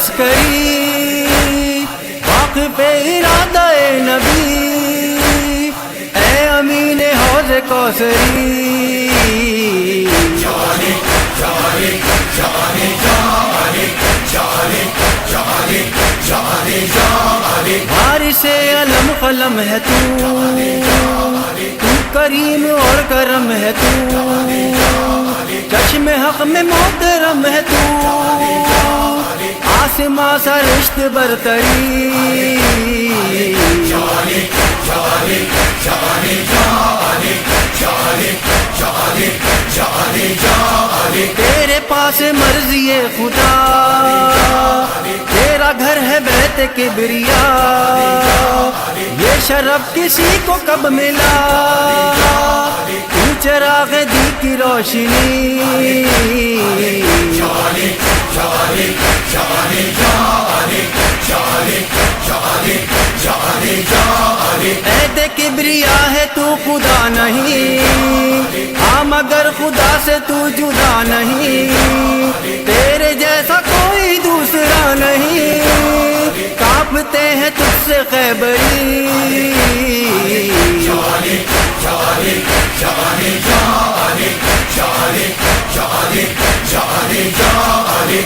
عسکری واقف ارادہ نبی اے امین حوض کوثری وارث علم قلم ہے تو کریم اور کرم ہے تو چشم حق میں محترم ہے تو آسماں سا رشت برتری تیرے پاس مرضی خدا تیرا گھر ہے بیت کبریا یہ شرف کسی کو کب ملا تو چراغ دی کی روشنی عہد کبریا ہے تو خدا نہیں ہاں مگر خدا سے تو جدا نہیں تیرے جیسا کوئی دوسرا نہیں کانپتے ہیں تجھ سے خیبری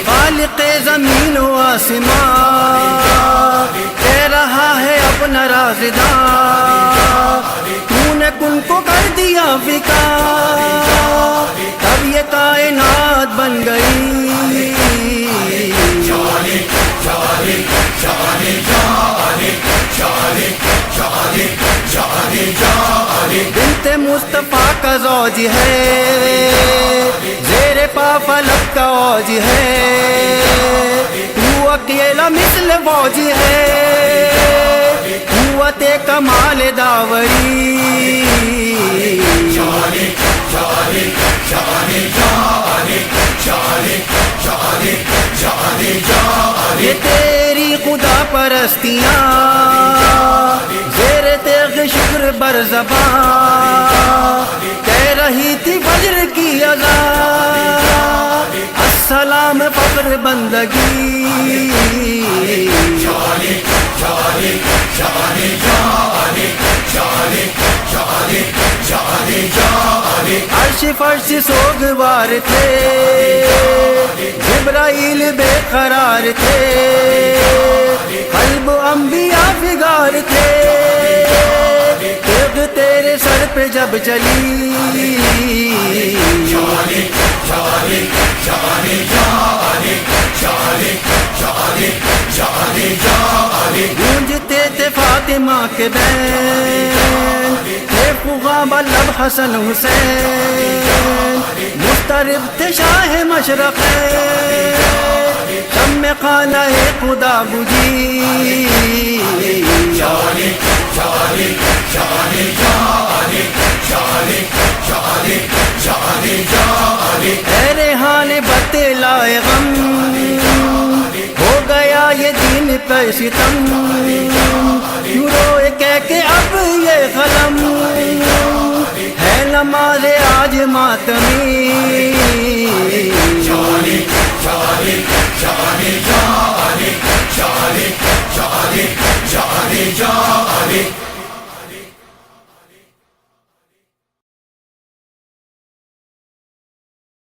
خالق زمین و آسمان کہہ رہا ہے اپنا رازداں تو نے کن کو کر دیا فکا تب یہ کائنات بن گئی بنت مصطفیٰ کا زوج ہے زیر پا فلک کا اوج ہے تو اکیلا مثل فوج ہے قوت کمال داوری یہ تیری خدا پرستیاں زیر تیغ شکر بر زبان کہہ رہی تھی فجر کی اذان السلام فخر بندگی عرش فرش سوگوار تھے جبرائیل بے قرار تھے قلب انبیاء فگار تھے تیغ تیرے سر پہ جب چلی گونجتے تھے فاطمہ کے بین تھے فغام لب حسن حسین مضطرب تھے شاہ مشرقین شم خانہ خدا بجھی اے ریحان بتلائے غم ہو گیا یہ دین پہ ستم کیوں روئے کہہ کے اب یہ قلم ہے نماز آج ماتمی